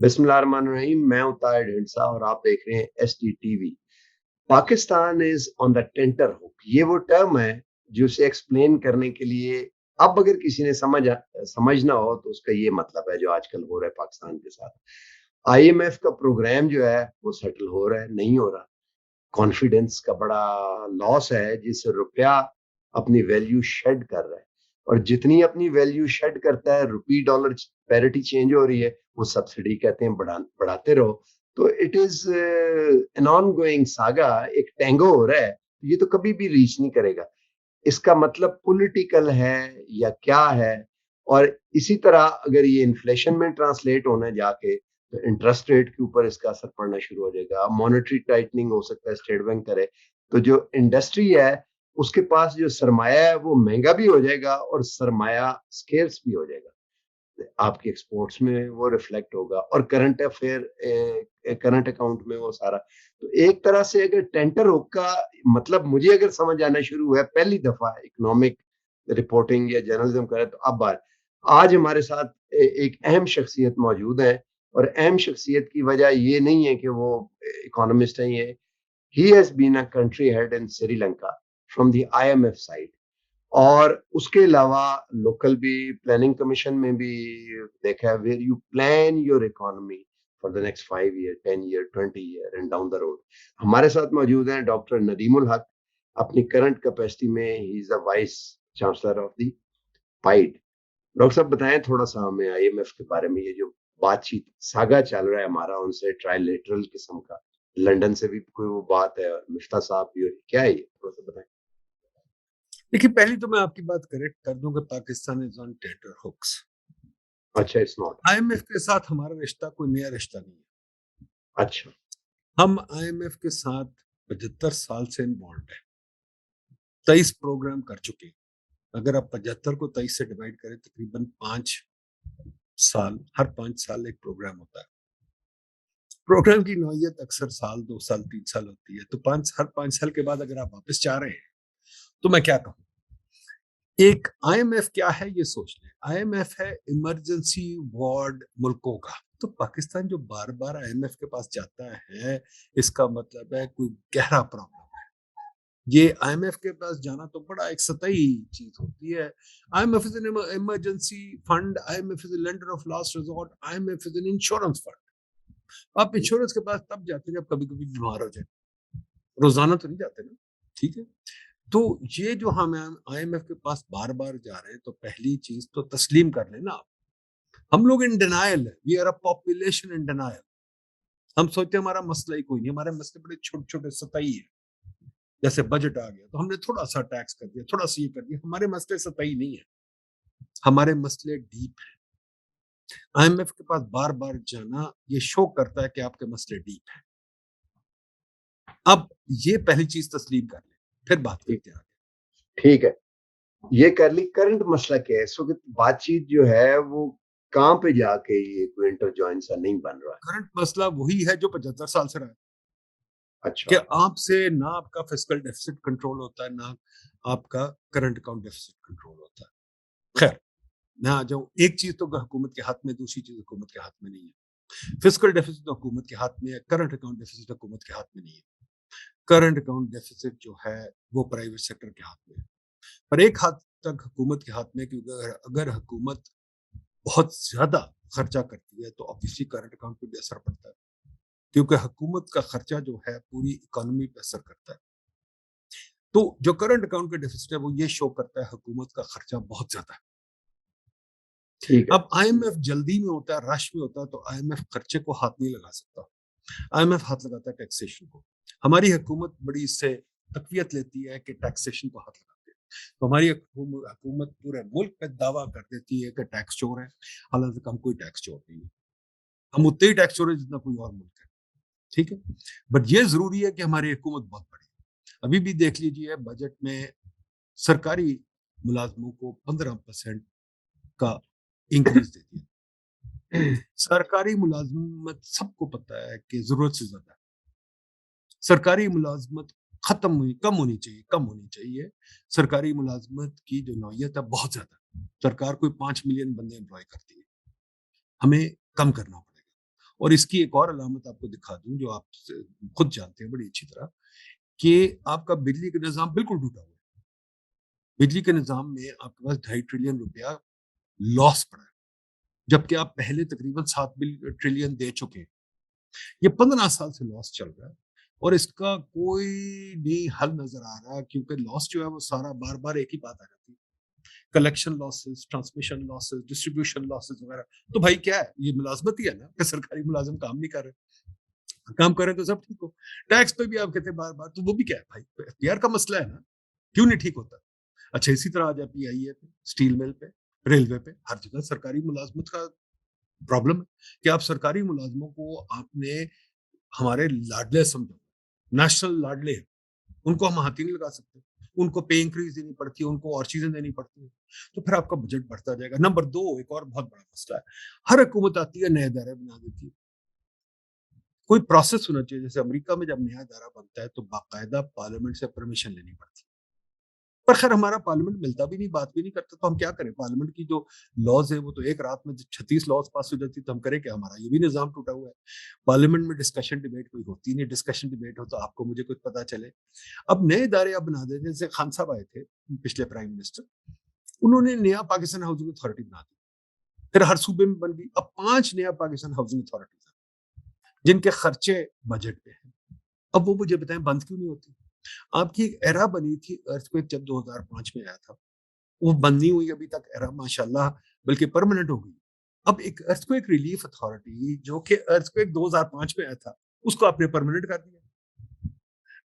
बिस्मिल्लाहिर्रहमानिर्रहीम। मैं हूं ताहिर ढिंडसा और आप देख रहे हैं ST TV. Pakistan is on the tenter hook. ये वो टर्म है जो उसे एक्सप्लेन करने के लिए अब अगर किसी ने समझना हो तो उसका ये मतलब है जो आजकल हो रहा है पाकिस्तान के साथ। आईएमएफ का प्रोग्राम जो है वो सेटल हो रहा है, नहीं हो रहा। कॉन्फिडेंस का बड़ा लॉस है जिससे रुपया अपनी वैल्यू शेड कर रहा है। और जितनी अपनी वैल्यू शेड करता है, रुपी डॉलर पैरिटी चेंज हो रही है, वो सब्सिडी कहते हैं, बढ़ाते रहो। तो it is an on going saga, एक टैंगो हो रहा है। ये तो कभी भी रीच नहीं करेगा। इसका मतलब पॉलिटिकल है या क्या है? और इसी तरह अगर ये इन्फ्लेशन में ट्रांसलेट होने जाके तो इंटरेस्ट रेट के ऊपर इसका असर पड़ना शुरू हो जाएगा। मॉनेटरी टाइटनिंग हो सकता है, स्टेट बैंक करे। तो जो इंडस्ट्री है उसके पास जो सरमाया है वो महंगा भी हो जाएगा और सरमाया स्केर्स भी हो जाएगा। आपके एक्सपोर्ट्स में वो रिफ्लेक्ट होगा और करंट अकाउंट में वो सारा। तो एक तरह से अगर टेंटर हुक का मतलब मुझे अगर समझ आना शुरू हुआ है पहली दफा इकोनॉमिक रिपोर्टिंग या जर्नलिज्म करे तो अब आज हमारे साथ एक अहम शख्सियत मौजूद है। और अहम शख्सियत की वजह ये नहीं है कि वो इकोनॉमिस्ट है। ये he has been a country head in Sri Lanka from the IMF side. और उसके अलावा लोकल भी प्लानिंग कमीशन में भी देखा है, where you plan your economy for the next 5 year, 10 year, 20 year and down the road. हमारे साथ मौजूद हैं डॉक्टर नदीमुल हक। अपनी करंट कैपेसिटी में he is the vice chancellor of the pied. Doctor साहब बताएं थोड़ा सा हमें आईएमएफ के बारे में। ये जो बातचीत सागा चल रहा है हमारा उनसे, ट्राइलेटरल किस्म का, लंदन से भी कोई वो बात है, मिफ्ता साहब भी, और क्या है ये थोड़ा सा बताएं। देखिए, पहली तो मैं आपकी बात करेक्ट कर दूं कि Pakistan is on tenterhooks. अच्छा, इट्स नॉट। आईएमएफ के साथ हमारा रिश्ता कोई नया रिश्ता नहीं है। अच्छा। हम आईएमएफ के साथ 75 साल से इन्वॉल्व है। 23 प्रोग्राम कर चुके हैं। अगर आप 75 को 23 से डिवाइड करें, तकरीबन 5 साल, हर 5 साल एक प्रोग्राम होता है। प्रोग्राम की नौयत अक्सर साल, 2 साल, 3 साल होती है। तो हर 5 साल के बाद अगर आप वापस जा रहे हैं तो मैं क्या कहूँ। एक आईएमएफ क्या है ये सोच लें। आईएमएफ है इमरजेंसी वार्ड मुल्कों का। तो पाकिस्तान जो बार बार आईएमएफ के पास जाता है, इसका मतलब है कोई गहरा प्रॉब्लम है। ये आईएमएफ के पास जाना तो बड़ा एक सतही चीज होती है। IMF is an emergency fund, IMF is a lender of last resort, IMF is an insurance fund. आप इंश्योरेंस के पास तब जाते हैं जब कभी कभी बीमार हो जाए, रोजाना तो नहीं जाते ना। ठीक है। तो ये जो हम आईएमएफ के पास बार बार जा रहे हैं, तो पहली चीज तो तस्लीम कर लेना आप। हम लोग इन डिनायल है, we are a population in denial. हम सोचते हैं हमारा मसला ही कोई नहीं, हमारे मसले बड़े छोटे छोटे सतही है। जैसे बजट आ गया तो हमने थोड़ा सा टैक्स कर दिया, थोड़ा सा ये कर दिया। हमारे मसले सतही नहीं है, हमारे मसले डीप है। आईएमएफ के पास बार बार जाना ये शो करता है कि आपके मसले डीप है। अब ये पहली चीज तस्लीम कर ले, फिर बात ठीक। करते हैं आगे। ठीक है, ये कर ली। करंट मसला क्या है इस वक्त? बातचीत जो है वो कहाँ पे जाके ये कोई इंटर सा नहीं बन रहा है? करंट मसला वही है जो 75 साल से रहा है कि अच्छा। आपसे ना आपका फिस्कल डेफिसिट कंट्रोल होता है, ना आपका करंट अकाउंट डेफिसिट कंट्रोल होता है। खैर, मैं आ जाऊं। एक चीज तो हुकूमत के हाथ में, दूसरी चीज हुकूमत के हाथ में नहीं है। फिस्कल डेफिसिट हुकूमत के हाथ में है, करंट अकाउंट डेफिसिट हुकूमत के हाथ में नहीं है। करंट अकाउंट डेफिसिट जो है वो प्राइवेट सेक्टर के हाथ में है, पर एक हद तक हुकूमत के हाथ में। क्योंकि अगर हुकूमत बहुत ज्यादा खर्चा करती है तो ऑब्वियसली करंट अकाउंट पे भी असर पड़ता है, क्योंकि हुकूमत का खर्चा जो है पूरी इकोनॉमी पे असर करता है। तो जो करंट अकाउंट का डेफिसिट है वो ये शो करता है हुकूमत का खर्चा बहुत ज्यादा है। ठीक है। अब आईएमएफ जल्दी में होता है, रश में होता है, तो आईएमएफ खर्चे को हाथ नहीं लगा सकता। आईएमएफ हाथ लगाता है टैक्सेशन को। हमारी हुकूमत बड़ी इससे तकवियत लेती है कि टैक्सेशन को हाथ लगाते हैं। तो हमारी हुकूमत पूरे मुल्क पे दावा कर देती है कि टैक्स चोर है, हालांकि हम कोई टैक्स चोर नहीं है। हम उतने ही टैक्स चोर है जितना कोई और मुल्क है। ठीक है। बट ये जरूरी है कि हमारी हुकूमत बहुत बड़ी है। अभी भी देख लीजिए, बजट में सरकारी मुलाजमों को 15% का इंक्रीज दे दिया। सरकारी मुलाजमत सबको पता है कि जरूरत से ज्यादा है। सरकारी मुलाजमत कम होनी चाहिए, कम होनी चाहिए। सरकारी मुलाजमत की जो नौयत है बहुत ज्यादा। सरकार कोई 5 मिलियन बंदे एम्प्लॉय करती है, हमें कम करना पड़ेगा। और इसकी एक और अलामत आपको दिखा दूं जो आप खुद जानते हैं बड़ी अच्छी तरह, कि आपका बिजली का निजाम बिल्कुल टूटा हुआ है। बिजली के निजाम में आपके पास 2.5 ट्रिलियन रुपया लॉस पड़ा है, जबकि आप पहले तकरीबन 7 ट्रिलियन दे चुके हैं। ये 15 साल से लॉस चल रहा है और इसका कोई नहीं हल नजर आ रहा, क्योंकि लॉस जो है वो सारा बार बार एक ही बात आ जाती है, collection losses, transmission losses, distribution losses वगैरह। तो भाई क्या है, ये मुलाजमत ही है ना कि सरकारी मुलाजिम काम नहीं कर रहे, काम कर रहे तो सब ठीक हो। टैक्स पे भी आप कहते हैं बार बार, तो वो भी क्या है भाई, एफटीआर का मसला है ना, क्यों नहीं ठीक होता। अच्छा, इसी तरह आ जाए पीआईए पे, स्टील मिल पे, रेलवे पे, हर जगह सरकारी मुलाजमत का प्रॉब्लम है कि आप सरकारी मुलाजमों को आपने हमारे लाडले समझो, नेशनल लाडले हैं, उनको हम हाथी नहीं लगा सकते, उनको पे इंक्रीज देनी पड़ती है, उनको और चीजें देनी पड़ती है, तो फिर आपका बजट बढ़ता जाएगा। नंबर 2, एक और बहुत बड़ा मसला है, हर हुकूमत आती है नए दायरे बना देती है, कोई प्रोसेस होना चाहिए। जैसे अमेरिका में जब नया दायरा बनता है तो बाकायदा पार्लियामेंट से परमिशन लेनी पड़ती है, पर खैर हमारा पार्लियामेंट मिलता भी नहीं, बात भी नहीं करता, तो हम क्या करें। पार्लियामेंट की जो लॉज है वो तो एक रात में 36 लॉज पास हो जाती, तो हम करें क्या, हमारा ये भी निजाम टूटा हुआ है। पार्लियामेंट में डिस्कशन डिबेट कोई होती नहीं, डिस्कशन डिबेट हो तो आपको मुझे कुछ पता चले। अब नए इदारे आप बना देते, जैसे खान साहब आए थे पिछले प्राइम मिनिस्टर, उन्होंने नया पाकिस्तान हाउसिंग अथॉरिटी बना दी, फिर हर सूबे में बन गई, अब 5 नया पाकिस्तान हाउसिंग अथॉरिटीज जिनके खर्चे बजट पे हैं। अब वो मुझे बताएं बंद क्यों नहीं होती। आपकी एक एरा बनी थी अर्थक्वेक जब 2005 में आया था, वो बंद नहीं हुई अभी तक एरा, माशाल्लाह, बल्कि परमानेंट हो गई। अब एक अर्थक्वेक रिलीफ अथॉरिटी जो कि अर्थक्वेक 2005 में आया था, उसको आपने परमानेंट कर दिया।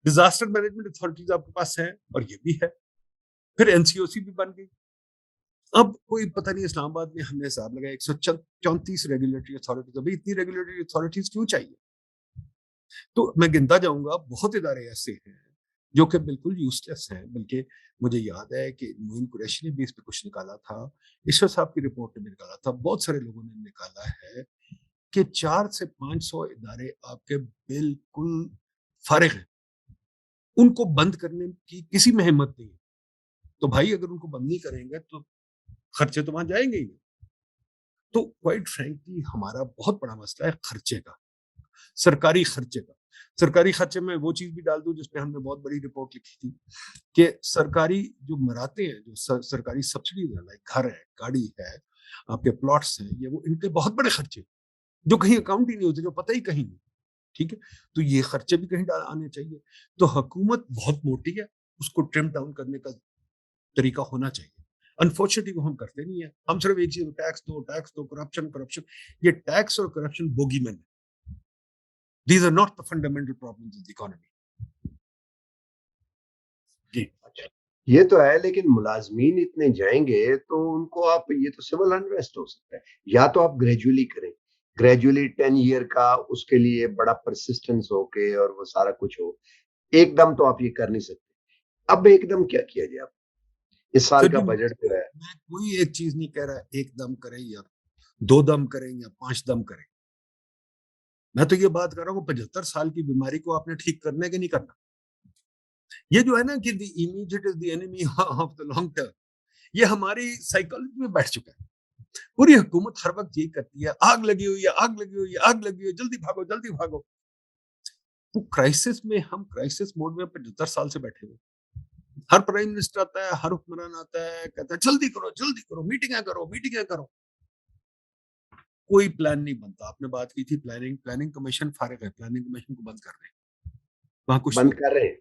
डिजास्टर मैनेजमेंट अथॉरिटीज आपके पास है और ये भी है, फिर एनसीओसी भी बन गई। अब कोई पता नहीं, इस्लामाबाद में हमने हिसाब लगाया 134 रेगुलेटरी अथॉरिटीज, अभी इतनी रेगुलेटरी अथॉरिटीज क्यों चाहिए। तो मैं गिनता जाऊंगा, बहुत इदारे ऐसे हैं जो कि बिल्कुल यूजलेस हैं। बल्कि मुझे याद है कि मोइन कुरैशी ने भी इस पे कुछ निकाला था, ईश्वर साहब की रिपोर्ट ने भी निकाला था, बहुत सारे लोगों ने निकाला है कि 400 से 500 इदारे आपके बिल्कुल फारिग हैं, उनको बंद करने की किसी में हिम्मत नहीं है। तो भाई अगर उनको बंद नहीं करेंगे तो खर्चे तो वहां जाएंगे ही नहीं। तो क्वाइट फ्रैंकली हमारा बहुत बड़ा मसला है खर्चे का, सरकारी खर्चे का। सरकारी खर्चे में वो चीज भी डाल दूं जिसपे हमने बहुत बड़ी रिपोर्ट लिखी थी कि सरकारी जो मराते हैं, जो सरकारी सब्सिडीज है, लाइक घर है, गाड़ी है, आपके प्लॉट्स हैं, ये वो इनके बहुत बड़े खर्चे जो कहीं अकाउंट ही नहीं होते, जो पता ही कहीं नहीं। ठीक है, तो ये खर्चे भी कहीं आने चाहिए। तो हुकूमत बहुत मोटी है, उसको ट्रिम डाउन करने का तरीका होना चाहिए। अनफॉर्चुनेटली वो हम करते नहीं है, हम सिर्फ एक चीज, टैक्स दो, टैक्स दो, करप्शन करप्शन। ये टैक्स और करप्शन बोगीमैन है, these are not the fundamental problems of the economy. जी, अच्छा, ये तो है, लेकिन मुलाजमीन इतने जाएंगे तो उनको आप, ये तो सिविल अनरेस्ट हो सकता है। या तो आप ग्रेजुअली करें, ग्रेजुअली 10 ईयर का, उसके लिए बड़ा परसिस्टेंस हो के और वो सारा कुछ हो। एकदम तो आप ये कर नहीं सकते। अब एकदम क्या किया जाए। आप इस साल फिर का भी बजट जो है, मैं कोई एक चीज नहीं कह रहा एक दम करें या 2 दम करें या 5 दम करें। मैं तो ये बात कर रहा हूँ 75 साल की बीमारी को आपने ठीक करने के नहीं करना। ये जो है ना कि the immediate is the enemy of the long term, ये हमारी साइकोलॉजी में बैठ चुका है। पूरी हुकूमत हर वक्त यही करती है, आग लगी हुई है, आग लगी हुई है, आग लगी हुई है, जल्दी भागो, जल्दी भागो। तो क्राइसिस में, हम क्राइसिस मोड में 75 साल से बैठे हुए। हर प्राइम मिनिस्टर आता है, हर हुक्मरान आता है, कहता है जल्दी करो, मीटिंगें करो, मीटिंगें करो। कोई प्लान नहीं बनता। आपने बात की थी प्लानिंग, प्लानिंग कमीशन फारिग है, प्लानिंग कमीशन को बंद कर रहे हैं, वहां कुछ बंद नहीं कर रहे हैं।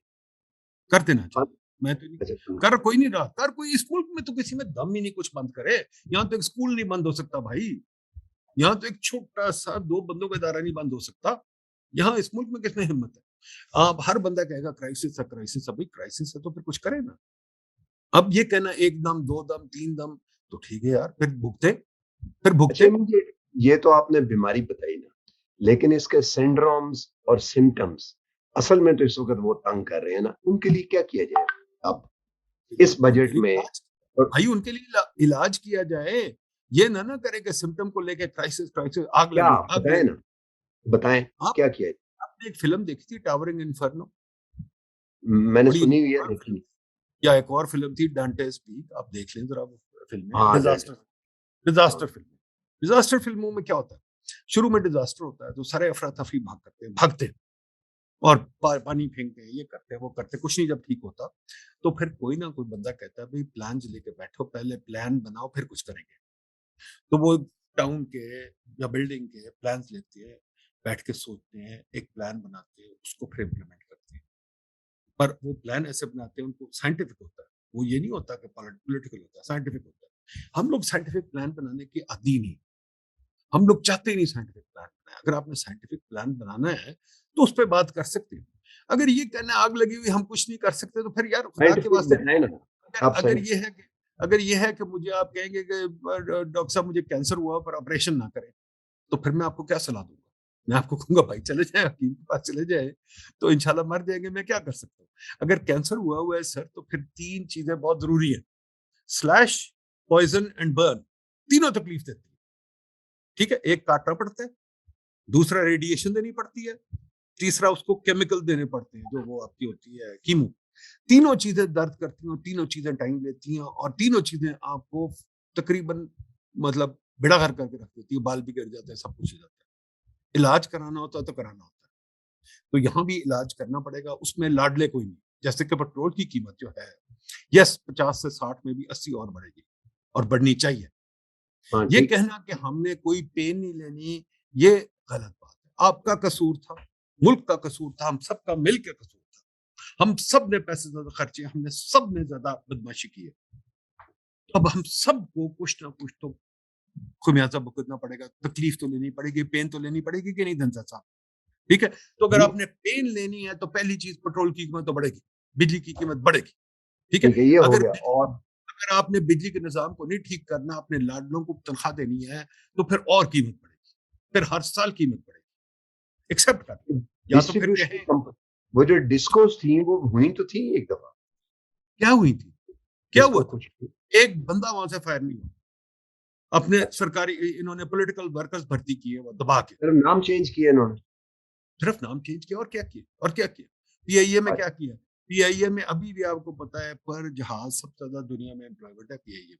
कर देना चाहिए। बंद, मैं तो नहीं, अच्छा, कर कोई नहीं रहा, कर कोई, इस मुल्क में तो किसी में दम ही नहीं कुछ बंद करे। यहाँ तो एक स्कूल नहीं बंद हो सकता भाई, यहाँ तो एक छोटा सा 2 बंदों का इदारा नहीं बंद हो सकता। यहाँ इस मुल्क में किसमें हिम्मत है। आप हर बंदा कहेगा क्राइसिस है, क्राइसिस है। भाई क्राइसिस है तो फिर कुछ करे ना। अब ये कहना 1 दम 2 दम 3 दम, तो ठीक है यार, फिर भुगते, फिर अच्छा, भुगते। मुझे ये तो आपने बीमारी बताई ना, लेकिन इसके सिंड्रोम्स और सिम्टम्स असल में तो इस वक्त वो तंग कर रहे हैं ना, उनके लिए क्या किया जाए अब इस उनके बजट लिए में। इलाज, और भाई उनके लिए इलाज किया जाए। ये ना करे कि सिम्टम को लेके क्राइसिस क्राइसिस, आग क्या, लगी आग बताएं लगी। ना, बताएं आप क्या किया आपने एक फिल्म देखी थी टावरिंग इन्फर्नो, जाए। मैंने बड़ी सुनी हुई है, और लेकिन फिल्म, या एक और फिल्म थी डांटेस पीक, आप देख लें जरा वो फिल्म में, हाँ, डिजास्टर, हाँ, डिजास्टर फिल्म। डिजास्टर फिल्मों में क्या होता है, शुरू में डिजास्टर होता है तो सारे अफरा तफरी भागते हैं और पानी फेंकते हैं, ये करते हैं वो करते हैं, कुछ नहीं जब ठीक होता तो फिर कोई ना कोई बंदा कहता है भाई प्लान लेके बैठो, पहले प्लान बनाओ फिर कुछ करेंगे। तो वो टाउन के या बिल्डिंग के प्लान्स लेते हैं, बैठ के सोचते हैं, एक प्लान बनाते हैं, उसको फिर इम्प्लीमेंट करते हैं। पर वो प्लान ऐसे बनाते हैं, उनको साइंटिफिक होता है, वो ये नहीं होता कि पॉलिटिकल होता है, साइंटिफिक होता है। हम लोग साइंटिफिक प्लान बनाने के आदी नहीं, हम लोग चाहते ही नहीं साइंटिफिक प्लान बनाए। अगर आपने साइंटिफिक प्लान बनाना है तो उस पर बात कर सकते हैं। अगर ये कहना आग लगी हुई हम कुछ नहीं कर सकते तो फिर यार खुदा के साइंटिफिक वास्ते बताए ना आप अगर साइंटिफिक। ये है कि मुझे आप कहेंगे कि डॉक्टर साहब मुझे कैंसर हुआ पर ऑपरेशन ना करें, तो फिर मैं आपको क्या सलाह दूंगा? मैं आपको कहूंगा भाई चले जाए, हकीम के पास चले जाए, तो इंशाल्लाह मर जाएंगे, मैं क्या कर सकता हूँ? अगर कैंसर हुआ है सर तो फिर 3 चीजें बहुत जरूरी है, स्लैश, पॉइजन एंड बर्न, तीनों तकलीफ देती है। ठीक है, एक काटना पड़ता है, दूसरा रेडिएशन देनी पड़ती है, तीसरा उसको केमिकल देने पड़ते हैं जो वो आपकी होती है कीमो। तीनों चीजें दर्द करती हैं, तीनों चीजें टाइम लेती हैं और तीनों चीजें आपको तकरीबन मतलब बेड़ागर करके रख देती है, बाल भी गिर जाते हैं, सब कुछ हो जाता है। इलाज कराना होता है तो कराना होता है, तो यहाँ भी इलाज करना पड़ेगा, उसमें लाडले कोई नहीं। जैसे कि पेट्रोल की कीमत जो है, यस 50 से 60 में भी 80 और बढ़ेगी और बढ़नी चाहिए। हाँ ये ठीक है। कहना कि हमने कोई पेन नहीं लेनी, ये गलत बात है। आपका कसूर था, मुल्क का कसूर था, हम सबका मिल के कसूर था। हम सब ने पैसे ज्यादा खर्चे, हमने सब ने ज्यादा बदमाशी की है। अब हम सबको कुछ ना कुछ तो खुमियाजा भुगतना पड़ेगा, तकलीफ तो लेनी पड़ेगी, पेन तो लेनी पड़ेगी कि नहीं धनसा साहब? ठीक है, तो अगर ये आपने पेन लेनी है तो पहली चीज पेट्रोल की कीमत तो बढ़ेगी, बिजली की कीमत बढ़ेगी। ठीक है, ठीक है, ये हो अगर गया। और अगर आपने बिजली के निजाम को नहीं ठीक करना, अपने लाडलों को तनख्वाह देनी है, तो फिर और कीमत बढ़ेगी, फिर हर साल कीमत बढ़ेगी। एक्सेप्ट कर, या तो फिर डिस्ट्रीब्यूशन कहें कंपनी, वो जो डिस्कोस थी वो हुई तो थी एक दफा, क्या हुई थी, क्या हुआ डिस्को था? कुछ। एक बंदा वहां से फायर नहीं हुआ। अपने अच्छा, सरकारी इन्होंने पॉलिटिकल वर्कर्स भर्ती किए वो दबा के, सिर्फ नाम चेंज किया इन्होंने। सिर्फ नाम चेंज किया और क्या किया, और क्या किया? पीआईए में अच्छा, क्या किया? पीआईए में अभी भी आपको पता है पर जहाज सबसे ज्यादा दुनिया में एम्प्लॉयमेंट है पीआईए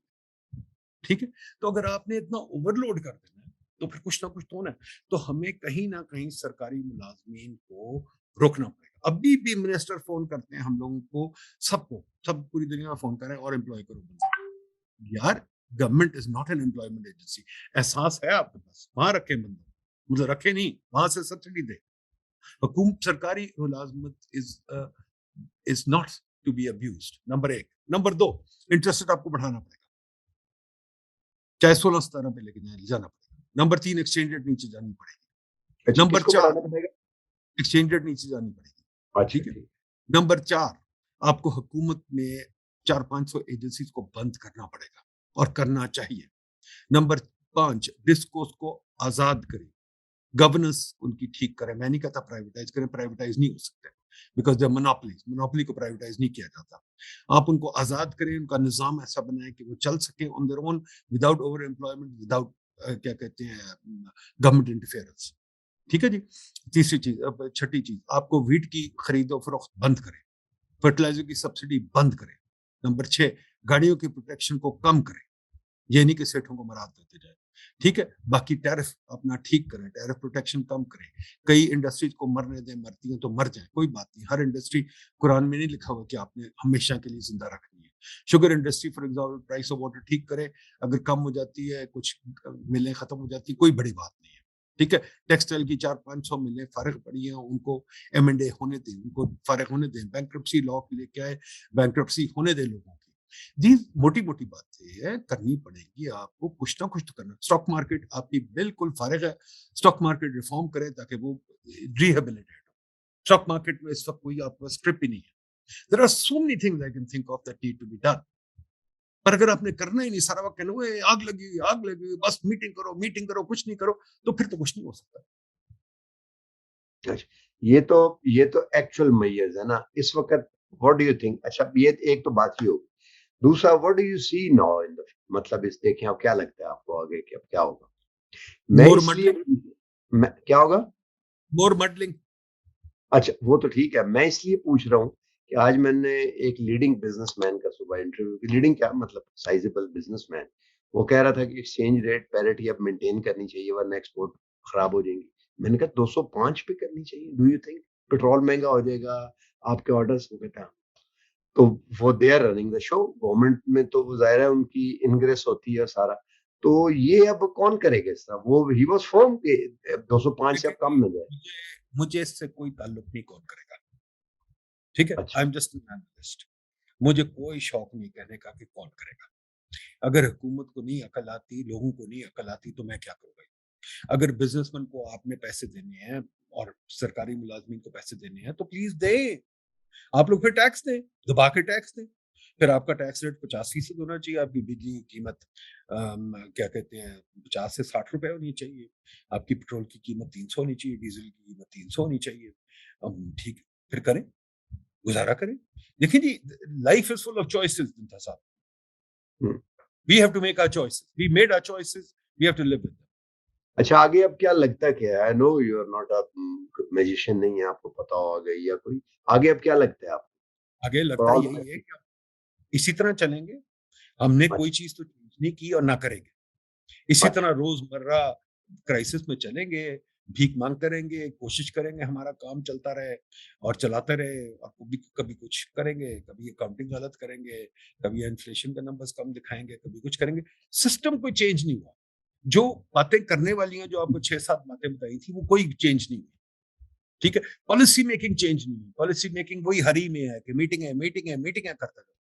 में। ठीक है, तो अगर आपने इतना ओवरलोड कर देना है तो फिर कुछ ना कुछ तो होना है। तो हमें कहीं ना कहीं सरकारी मुलाजमीन को रोकना पड़ेगा। अभी भी मिनिस्टर फोन करते हैं हम लोगों को, सबको, सब पूरी दुनिया में फोन कर रहे हैं और एम्प्लॉय करो बंदा। यार government is not an employment agency. एहसास है आपके पास, वहां रखे बंदा, मतलब रखे नहीं, वहां से सब्सिडी दे। हुकूमत सरकारी मुलाजमत is not to be abused, number एक। नंबर दो, इंटरेस्ट रेट आपको बढ़ाना पड़ेगा, चाहे 16-17 पे लेके जाना पड़ेगा। नंबर तीन, एक्सचेंज रेट नीचे जानी पड़ेगी। अच्छा, नंबर किसको चार, बढ़ाना पड़ेगा? एक्सचेंज रेट नीचे जानी पड़ेगी। अच्छा ठीक है, ठीक। नंबर चार, आपको हुकूमत में 400-500 एजेंसीज को बंद करना पड़ेगा और करना चाहिए। नंबर पांच, डिस्कोर्स को आजाद करें, गवर्नेंस उनकी ठीक करें। मैं नहीं कहता प्राइवेटाइज करें, प्राइवेटाइज नहीं हो सकते बिकॉज दे मोनोपोलीज, मोनोपोली को प्राइवेटाइज नहीं किया जाता। आप उनको आजाद करें, उनका निजाम ऐसा बनाएं कि वो चल सके on their own, without over employment, without क्या कहते हैं गवर्नमेंट इंटरफेरेंस। ठीक है जी। तीसरी चीज, अब छठी चीज, आपको वीट की खरीदो फरोख्त बंद करें, फर्टिलाइजर की सब्सिडी बंद करें। नंबर छह, गाड़ियों की प्रोटेक्शन को कम करें, ये नहीं कि सेठों को मराद देते जाए। ठीक है, बाकी टैरिफ अपना ठीक करें, टैरिफ प्रोटेक्शन कम करें। कई इंडस्ट्रीज को मरने दें, मरती हैं तो मर जाए, कोई बात नहीं। हर इंडस्ट्री, कुरान में नहीं लिखा हुआ कि आपने हमेशा के लिए जिंदा रखनी है। Sugar industry for example, price of water ठीक करे, अगर कम हो जाती है, कुछ मिलें खत्म हो जाती है, कोई बड़ी बात नहीं है। ठीक है, टेक्सटाइल की 400-500 मिलें फारिग पड़ी हैं, उनको एम एंड ए होने दें, उनको फारिग होने दें, बैंक्रप्सी लॉ के लिए क्या है, बैंक्रप्सी होने दें लोगों की। जी, मोटी मोटी बातें है, करनी पड़ेगी आपको, कुछ ना कुछ तो करना। स्टॉक मार्केट आपकी बिल्कुल फारिग है, स्टॉक मार्केट रिफॉर्म करें ताकि वो रिहेबिलिटेट हो। स्टॉक मार्केट में इस वक्त कोई आपका स्क्रिप्ट ही नहीं है। There are so many things I can think of that need to be done. पर अगर आपने करना ही नहीं, सारा वक्त कहना "ओए, आग लगी हुई, बस मीटिंग करो, कुछ नहीं करो", तो फिर तो कुछ नहीं हो सकता। अच्छा, ये तो एक्चुअल मैयर्स है ना इस वक्त। What do you think? अच्छा, ये एक तो बात ही होगी। दूसरा, what do you see now in the, मतलब इस देखें अब क्या लगता है आपको आगे कि अब क्या होगा? मैं मोर इसलिए, मडलिंग, मैं क्या होगा? मोर मडलिंग। अच्छा, वो तो ठीक है। मैं इसलिए पूछ रहा हूँ कि आज मैंने एक लीडिंग बिजनेसमैन का सुबह इंटरव्यू, लीडिंग क्या मतलब साइजेबल बिजनेसमैन, वो कह रहा था कि एक्सचेंज रेट पैरिटी अब मेंटेन करनी चाहिए वरना एक्सपोर्ट खराब हो जाएंगी। मैंने कहा 205 पे करनी चाहिए, डू यू थिंक पेट्रोल महंगा हो जाएगा, आपके ऑर्डर्स? वो कहता है तो वो they are running the show, government में तो वो जाहिर है उनकी इनग्रेस होती है सारा। तो ये अब कौन करेगा इस तरह? वो ही वाज फर्म के 205 से अब देखिए कम जी, ना जाए। मुझे मुझे इससे कोई ताल्लुक नहीं कौन करेगा, ठीक है? अच्छा। I am just an analyst. मुझे कोई शौक नहीं कहने का कि कौन करेगा। अगर हुकूमत को नहीं अकल आती, लोगों को नहीं अकल आती, तो मैं क्या करूँगा? अगर बिज़नेसमैन को आपने पैसे देने हैं और सरकारी मुलाज़िमीन को पैसे देने हैं, तो प्लीज़ दें। आप लोग फिर टैक्स दें, दबा के टैक्स दें। फिर आपका टैक्स रेट 50% होना चाहिए, आपकी बिजली की कीमत क्या कहते हैं 50 से 60 रुपए होनी चाहिए, आपकी पेट्रोल की कीमत 300 होनी चाहिए, डीज़ल की कीमत 300 होनी चाहिए। ठीक है, फिर करें, गुज़ारा करें। देखिए जी, life is full of choices जिंता साहब। Hmm. We have to make our choices, we made our choices, we have to live with them. अच्छा, आगे अब क्या लगता क्या है? I know you are not a magician, नहीं है, आपको पता होगा या कोई आगे अब क्या लगता है आपको? आगे फॉर लगता ऑल यही है कि अब इसी तरह चलेंगे। हमने कोई अच्छा। चीज़ तो चेंज नहीं की और ना करेंगे। इसी अच्छा। तरह रोजमर्रा क्राइसिस में चलेंगे, भीख मांगते रहेंगे, कोशिश करेंगे हमारा काम चलता रहे और चलाते रहे, और कभी कभी कुछ करेंगे, कभी अकाउंटिंग गलत करेंगे, कभी इन्फ्लेशन के नंबर्स कम दिखाएंगे, कभी कुछ करेंगे। सिस्टम कोई चेंज नहीं हुआ। जो बातें करने वाली हैं, जो आपको 6-7 बातें बताई थी, वो कोई चेंज नहीं हुई। ठीक है? पॉलिसी मेकिंग चेंज नहीं हुई। पॉलिसी मेकिंग वही हरी में है कि मीटिंग है, मीटिंग है, मीटिंग है करते रहो।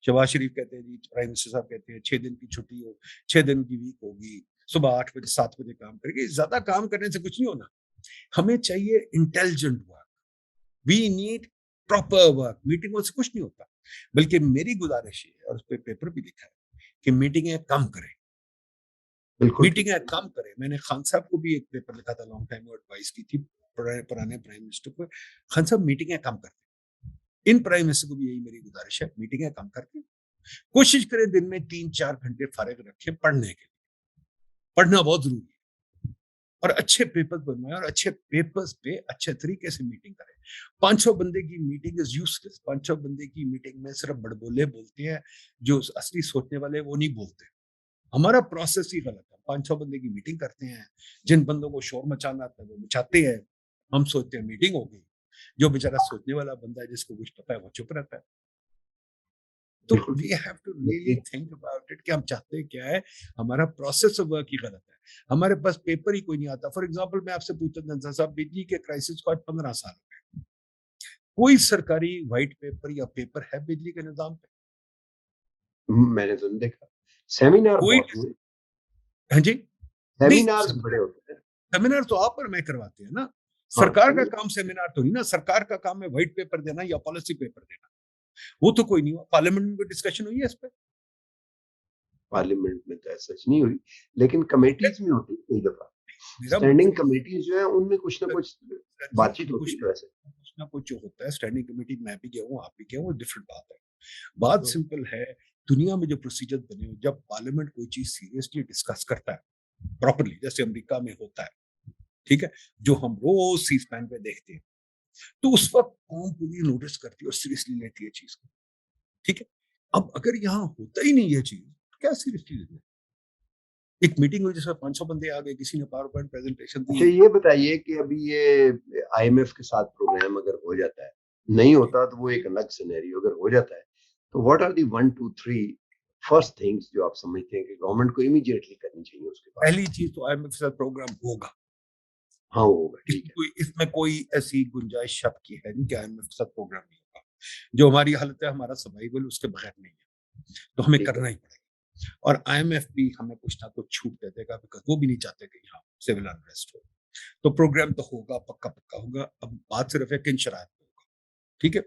शहबाज शरीफ कहते हैं जी, प्राइम मिनिस्टर साहब कहते हैं 6 दिन की छुट्टी हो, 6 दिन की वीक होगी, सुबह 8 बजे 7 बजे काम करेंगे। ज्यादा काम करने से कुछ नहीं होना। हमें चाहिए intelligent work. We need proper work. मीटिंगों से कुछ नहीं होता। बल्कि मेरी गुजारिश है, और उस पर पेपर भी लिखा है, कि मीटिंगें कम करें। बिल्कुल ठीक मीटिंगें है। कम करें। मैंने खान साहब को भी एक पेपर लिखा था, लॉन्ग टाइम एडवाइस की थी पुराने प्राइम मिनिस्टर को। खान साहब मीटिंगें कम करें। इन प्राइम मिनिस्टर को भी यही मेरी गुजारिश है, मीटिंगें कम करके कोशिश करें दिन में 3-4 घंटे फारिग रखें पढ़ने के लिए। पढ़ना बहुत जरूरी है। और अच्छे पेपर्स बनवाएं, और अच्छे पेपर्स पे अच्छे तरीके से मीटिंग करें। 500 बंदे की मीटिंग इज यूजलेस। 500 बंदे की मीटिंग में सिर्फ बड़बोले बोलते हैं, जो असली सोचने वाले वो नहीं बोलते। हमारा प्रोसेस ही गलत है। 500 बंदे की मीटिंग करते हैं, जिन बंदों को शोर मचाना आता है वो मचाते हैं। हम सोचते हैं मीटिंग हो गई। जो बेचारा सोचने वाला बंदा है, जिसको कुछ पता है, वो चुप रहता है। तो बिल्कुल वी ठीक हैव टू है। रियली थिंक अबाउट इट कि हम चाहते क्या है। हमारा प्रोसेस ऑफ वर्क ही गलत है। हमारे पास पेपर ही कोई नहीं आता। फॉर एग्जांपल, मैं आपसे पूछता हूं साहब, बिजली के क्राइसिस को आज 15 साल हो गए। कोई सरकारी व्हाइट पेपर या पेपर है बिजली के निजाम पे? मैंने तो नहीं देखा। सेमिनार कोई। बहुत हुए। हाँ जी। नहीं, सेमिनार्स बड़े होते हैं। सेमिनार तो आप और मैं करवाते हैं ना। हाँ, सरकार का सेमिनार काम सेमिनार तो नहीं ना। सरकार का काम है व्हाइट पेपर देना या पॉलिसी पेपर देना। वो तो कोई नहीं हुआ। पार्लियामेंट में कोई डिस्कशन हुई है इस पे? पार्लियामेंट में तो ऐसा नहीं हुई, लेकिन कमेटीज में होती है कई दफा। मेरा स्टैंडिंग मतलब ये कमेटीज जो है उनमें कुछ ना है, कुछ सर जी, बातचीत होती है वैसे। कुछ ना कुछ जो होता है स्टैंडिंग कमेटी, मैं भी गया हूँ, आप भी गए हो, डिफरेंट बात है। बात हाँ, सिंपल है। दुनिया में जो प्रोसीजर बने हुए, जब पार्लियामेंट कोई चीज सीरियसली डिस्कस करता है प्रॉपरली, जैसे अमेरिका में होता है, ठीक है, जो हम रोज सी स्पैन पे देखते हैं, तो उस वक्त कौन पूरी नोटिस करती है और सीरियसली लेती है चीज को। ठीक है। अब अगर यहाँ होता ही नहीं है चीज, तो क्या सीरियसली लेते हैं? एक मीटिंग हुई जिसमें 500 बंदे आ गए, किसी ने पावर पॉइंट प्रेजेंटेशन दी। अच्छा, ये बताइए कि अभी ये आईएमएफ के साथ प्रोग्राम अगर हो जाता है, नहीं होता तो वो एक अलग सिनेरियो, अगर हो जाता है तो what are the 1 2 3 first things जो आप समझते हैं कि गवर्नमेंट को इमीडिएटली करनी चाहिए उसके बाद? पहली चीज तो आईएमएफ के साथ प्रोग्राम होगा। हाँ, वो होगा, ठीक है। इसमें कोई ऐसी गुंजाइश शक की है नहीं कि आईएमएफ के साथ प्रोग्राम नहीं होगा। जो हमारी हालत है, हमारा सर्वाइवल उसके बगैर नहीं है, तो हमें ठीक है। करना ही पड़ेगा। और आईएमएफ भी हमें कुछ ना कुछ छूट दे देगा, बिकॉज वो भी नहीं चाहते कि यहाँ सिविल अनरेस्ट हो। तो प्रोग्राम तो होगा, पक्का पक्का होगा। अब बात सिर्फ है किन शराइत में होगा। ठीक है।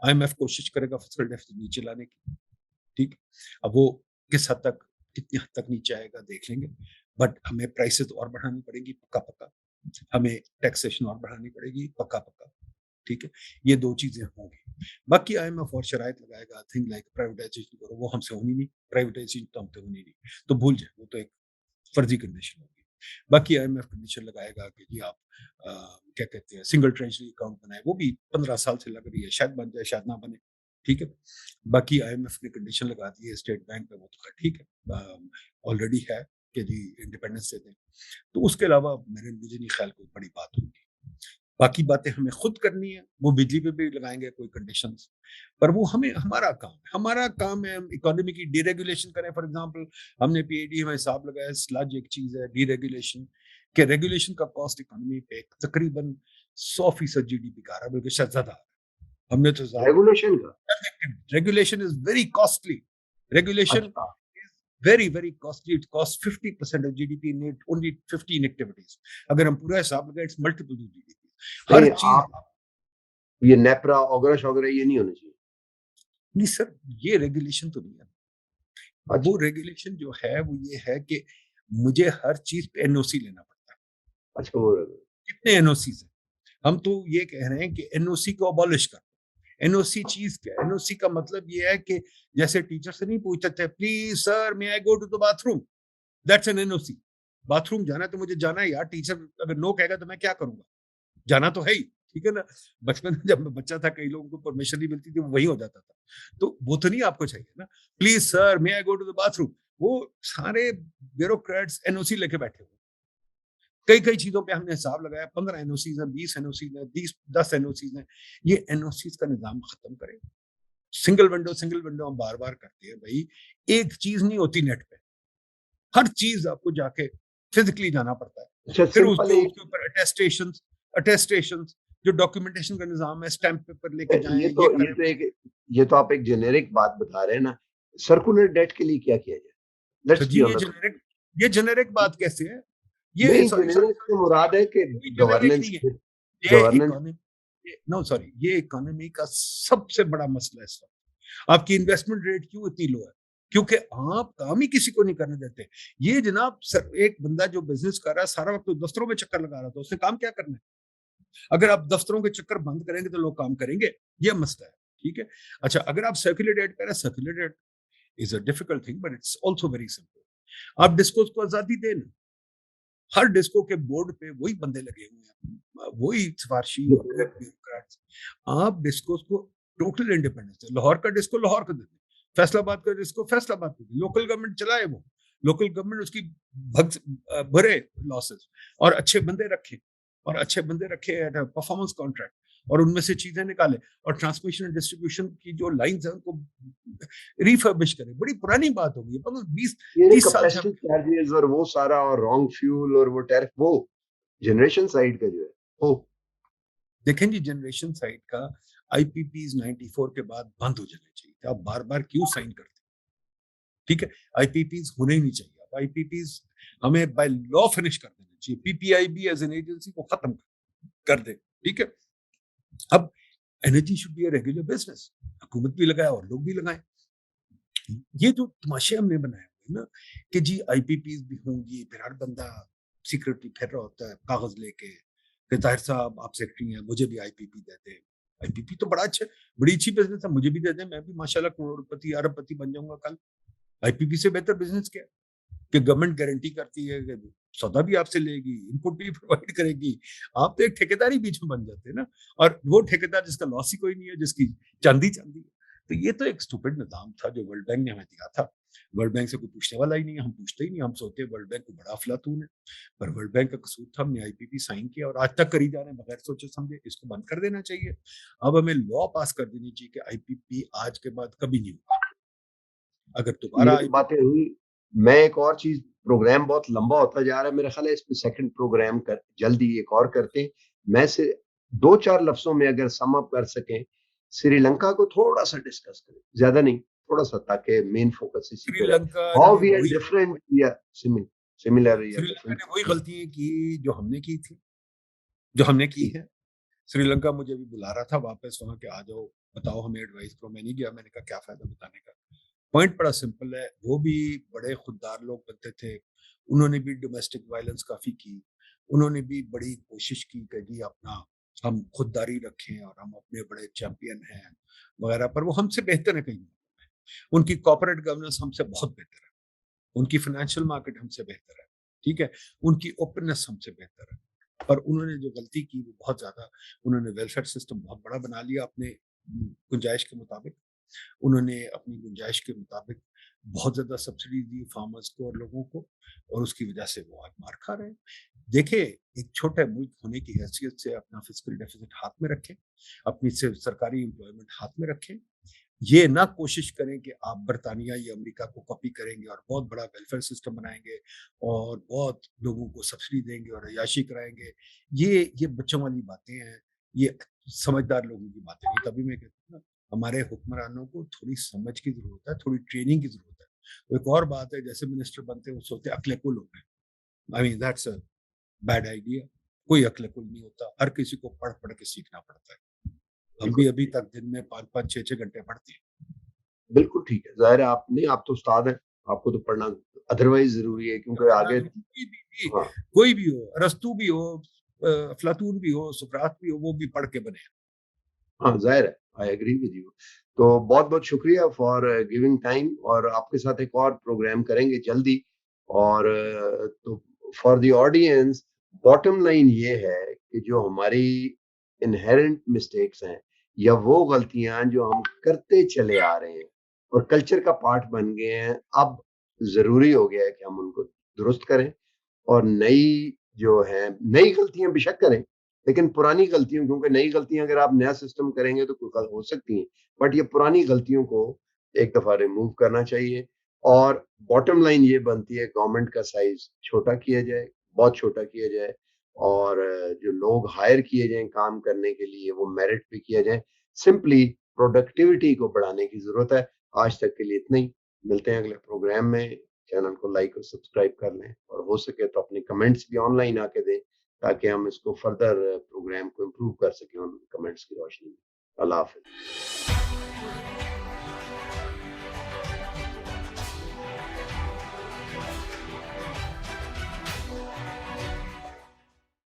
आईएमएफ कोशिश करेगा फिस्कल डेफिसिट नीचे लाने की। ठीक है। अब वो किस हद तक, कितनी हद तक नीचे आएगा देख लेंगे। बट हमें प्राइसेस और बढ़ानी पड़ेगी, पक्का पक्का। हमें टैक्सेशन और बढ़ानी पड़ेगी, पक्का पक्का। ठीक है। ये 2 चीजें होंगी। बाकी आईएमएफ और शराइत लगाएगा, थिंग लाइक प्राइवेटाइजेशन करो, वो हमसे होनी नहीं। प्राइवेटाइजेशन तो हमसे होनी नहीं, तो भूल जाए, वो तो एक फर्जी कंडीशन होगी। बाकी आईएमएफ कंडीशन लगाएगा कि जी आप क्या कहते हैं सिंगल ट्रेजरी अकाउंट बनाए, वो भी 15 साल से लग रही है, शायद बन जाए शायद ना बने। ठीक है। बाकी आईएमएफ ने कंडीशन लगा दी है स्टेट बैंक पे, वो तो ठीक है, ऑलरेडी है। कि जी इंडिपेंडेंस दे दें। तो उसके अलावा मुझे नहीं ख्याल कोई बड़ी बात होगी। बाकी बातें हमें खुद करनी है, वो बिजली पे भी लगाएंगे कोई कंडीशंस, पर वो हमें हमारा काम है हम इकोनॉमी की डीरेगुलेशन करें। फॉर एग्जांपल हमने पीएडी में हिसाब लगाया, स्लज एक चीज है, डीरेगुलेशन के रेगुलेशन का कॉस्ट इकोनॉमी पे तकरीबन 100% जीडीपी का आ रहा है, बल्कि शायद ज्यादा आ रहा है। हमने तो रेगुलेशन का? Regulation is very costly, regulation अच्छा, very costly. It costs 50% of GDP in only 15 activities. अगर हम पूरा हिसाब लगाए, it's multiple of GDP। हर नहीं चीज आप ये नेपरा वगैरह वगैरह ये नहीं होना चाहिए? नहीं सर, ये रेगुलेशन तो नहीं है। अच्छा, वो रेगुलेशन जो है वो ये है कि मुझे हर चीज पे एनओसी लेना पड़ता है। अच्छा वो कितने एनओसी है? हम तो ये कह रहे हैं कि एनओसी को अबॉलिश कर। एनओसी चीज क्या है? एनओसी का मतलब ये है कि जैसे टीचर से नहीं पूछते थे, please sir may I go to the bathroom, that's an NOC. Bathroom जाना है तो मुझे जाना है यार, टीचर अगर नो कहेगा तो मैं क्या करूंगा, जाना तो है ही, ठीक है ना। बचपन में जब मैं बच्चा था, कई लोगों को परमिशन नहीं मिलती थी, वो वही हो जाता था। तो वो तो नहीं आपको चाहिए ना, please sir may I go to the bathroom. वो सारे ब्यूरोक्रेट्स एनओसी लेके बैठे हुए। कई कई चीजों पे हमने हिसाब लगाया, 15 एनओसी है, 20 एनओसी है, 10 एनओसी है। ये एनओसी का निजाम खत्म करें। सिंगल विंडो हम बार बार करते हैं भाई, एक चीज नहीं होती नेट पे, हर चीज आपको जाके फिजिकली जाना पड़ता है। अच्छा फिर सिंपल एक उसके ऊपर अटेस्टेशन जो डॉक्यूमेंटेशन का निजाम है, स्टैंप पेपर लेके जाएं, ये करें। ये तो आप एक जेनेरिक बात बता रहे हैं ना। सर्कुलर डेट के लिए क्या किया जाए? तो let's G be on the ये जेनेरिक बात कैसे है? ये नहीं, सॉरी सॉरी जेनेरिक से सॉरी, मुराद है कि कोई जेनेरिक गवर्नेंस नहीं है। ये गवर्नेंस इकोनॉमी, नो सॉरी, ये इकोनॉमी का सबसे बड़ा मसला है इस वक्त। आपकी इन्वेस्टमेंट रेट क्यों इतनी लो है? क्योंकि आप काम ही किसी को नहीं करने देते। ये जनाब सर, एक बंदा जो बिजनेस कर रहा है सारा वक्त तो दफ्तरों में चक्कर लगा रहा था, उसने काम क्या करना है? अगर आप दफ्तरों के चक्कर बंद करेंगे तो लोग काम करेंगे, ये मसला है। ठीक है। अच्छा, अगर आप सर्कुलर डेट कह रहे हैं, circular debt is a difficult thing but it's also very simple. आप डिस्कोस को आजादी देना, हर डिस्को के बोर्ड पे वही बंदे लगे हुए हैं, वही सिफारशी और वही ब्यूरोक्रेट्स। आप डिस्कोस को टोटल इंडिपेंडेंस है, लाहौर का डिस्को लाहौर को दे दें, फैसलाबाद का डिस्को फैसलाबाद को दे, लोकल गवर्नमेंट चलाए, वो लोकल गवर्नमेंट उसकी भरे लॉसेस, और अच्छे बंदे रखे, और अच्छे बंदे रखे एट परफॉर्मेंस कॉन्ट्रैक्ट, और उनमें से चीजें निकाले, और ट्रांसमिशन एंड डिस्ट्रीब्यूशन की जो लाइंस है उनको रिफर्बिश करें। बड़ी पुरानी बात हो गई है, 15 20 ये 30 साल से हम। कैपेसिटी चार्जेस और वो सारा और रॉन्ग फ्यूल और वो टैरिफ, वो जनरेशन साइड का जो है वो देखें जी, जनरेशन साइड का आईपीपीज 94 के बाद बंद हो जाने चाहिए। आप बार बार क्यों साइन करते हैं? ठीक है, आईपीपीज होने ही नहीं चाहिए। अब आईपीपीज हमें बाय लॉ फिनिश कर देना चाहिए, पीपीआईबी एज एन एजेंसी को खत्म कर दे। ठीक है। अब energy should be a regular business, हुकूमत भी लगाए और लोग भी लगाए। ये जो तमाशे हमने बनाए हुए ना कि जी आईपीपीज भी होंगी, फिर हर बंदा सीक्रेटली फिर रहा होता है कागज लेके कि ताहिर साहब आप सेक्रेटरी हैं, मुझे भी आईपीपी दे दें। आईपीपी तो बड़ा अच्छा, बड़ी अच्छी बिजनेस है, मुझे भी दे दें, मैं भी माशाल्लाह करोड़पति अरबपति बन जाऊंगा कल। आईपीपी से बेहतर बिजनेस क्या है कि गवर्नमेंट गारंटी करती है कि सौदा भी आपसे लेगी, इनपुट भी प्रोवाइड करेगी, आप तो एक ठेकेदारी बीच में बन जाते हैं ना। और वो ठेकेदार जिसका लॉस ही कोई नहीं है, जिसकी चांदी चांदी है। तो ये तो एक स्टूपिड निजाम था जो वर्ल्ड बैंक ने हमें दिया था। वर्ल्ड बैंक से कोई पूछने वाला ही नहीं है, हम पूछते ही नहीं, हम सोचते वर्ल्ड बैंक को बड़ा अफलातून है। पर वर्ल्ड बैंक का कसूर था, हमने आईपीपी साइन किया और आज तक करी जा रहे हैं बगैर सोचे समझे। इसको बंद कर देना चाहिए। अब हमें लॉ पास कर देनी चाहिए कि आईपीपी आज के बाद कभी नहीं होगा। अगर दोबारा ये तो आईपीपी। बातें हुई। मैं एक और चीज, प्रोग्राम बहुत लंबा होता जा रहा है, मेरा ख्याल है इस पे सेकंड प्रोग्राम कर जल्दी एक और करते हैं। मैं से दो चार लफ्जों में अगर सम अप कर सकें, श्रीलंका को थोड़ा सा डिस्कस करें, ज्यादा नहीं, थोड़ा सा, ताकि मेन फोकस इसी पे रहे। श्रीलंका हाउ ने वी आर वही डिफरेंट या सिमिलर या श्रीलंका डिफरेंट। ने वही गलतियां की जो हमने की थी, जो हमने की जी है। श्रीलंका मुझे भी बुला रहा था वापस, वहां के आ जाओ, बताओ हमें एडवाइस करो। मैं नहीं गया, मैंने कहा क्या फायदा बताने का। पॉइंट बड़ा सिंपल है, वो भी बड़े खुददार लोग बनते थे, उन्होंने भी डोमेस्टिक वायलेंस काफी की, उन्होंने भी बड़ी कोशिश की कि जी अपना हम खुददारी रखें और हम अपने बड़े चैंपियन हैं वगैरह, पर वो हमसे बेहतर है कहीं। उनकी कॉर्पोरेट गवर्नेंस हमसे बहुत बेहतर है, उनकी फाइनेंशियल मार्केट हमसे बेहतर है, ठीक है, उनकी ओपननेस हमसे बेहतर है। पर उन्होंने जो गलती की वो बहुत ज्यादा, उन्होंने वेलफेयर सिस्टम बहुत बड़ा बना लिया अपने गुंजाइश के मुताबिक। उन्होंने अपनी गुंजाइश के मुताबिक बहुत ज़्यादा सब्सिडी दी फार्मर्स को और लोगों को, और उसकी वजह से वो आज मार खा रहे हैं। देखिए, एक छोटे मुल्क होने की हैसियत से अपना फिस्कल डेफिसिट हाथ में रखें, अपनी सिर्फ सरकारी एम्प्लॉयमेंट हाथ में रखें। ये ना कोशिश करें कि आप बर्तानिया या अमेरिका को कॉपी करेंगे और बहुत बड़ा वेलफेयर सिस्टम बनाएँगे और बहुत लोगों को सब्सिडी देंगे और अय्याशी कराएँगे। ये बच्चों वाली बातें हैं, ये समझदार लोगों की बातें नहीं। तभी मैं कहता हूँ ना, हमारे हुक्मरानों को थोड़ी समझ की ज़रूरत है, थोड़ी ट्रेनिंग की ज़रूरत है। एक और बात है, जैसे मिनिस्टर बनते हैं वो सोचते हैं अक्ल-कुल हो गए। I mean that's a bad idea. कोई अक्ल-कुल नहीं होता, हर किसी को पढ़-पढ़ के सीखना पड़ता है। हम बिल्कुल भी अभी ठीक तक दिन में 5-5, 6-6 घंटे पढ़ते हैं। बिल्कुल ठीक है। ज़ाहिर है आप नहीं, आप तो उस्ताद हैं, आपको तो पढ़ना अदरवाइज़ ज़रूरी है क्योंकि पढ़ना आगे हाँ, कोई भी हो, अरस्तू भी हो, अफ़लातून भी हो, सुकरात भी हो, वो भी पढ़ के बने। हाँ, ज़ाहिर है, आई एग्री विद यू। तो बहुत-बहुत शुक्रिया फॉर गिविंग टाइम और आपके साथ एक और प्रोग्राम करेंगे जल्दी और तो for the audience bottom line ये है कि जो हमारी इन्हेरेंट मिस्टेक्स हैं या वो गलतियाँ जो हम करते चले आ रहे हैं और कल्चर का पार्ट बन गए हैं, अब ज़रूरी हो गया है कि हम उनको दुरुस्त करें और नई जो है नई गलतियाँ बेशक करें, लेकिन पुरानी गलतियों क्योंकि नई गलतियाँ अगर आप नया सिस्टम करेंगे तो कोई हो सकती हैं, बट ये पुरानी गलतियों को एक दफ़ा रिमूव करना चाहिए और बॉटम लाइन ये बनती है गवर्नमेंट का साइज़ छोटा किया जाए, बहुत छोटा किया जाए और जो लोग हायर किए जाएँ काम करने के लिए वो मेरिट पे किया जाए। सिंपली प्रोडक्टिविटी को बढ़ाने की ज़रूरत है। आज तक के लिए इतना ही। मिलते हैं अगले प्रोग्राम में। चैनल को लाइक और सब्सक्राइब कर लें और हो सके तो अपने कमेंट्स भी ऑनलाइन आके दें ताकि हम इसको फर्दर प्रोग्राम को इम्प्रूव कर सकें उन कमेंट्स की रोशनी में। अल्लाह हाफ़िज़।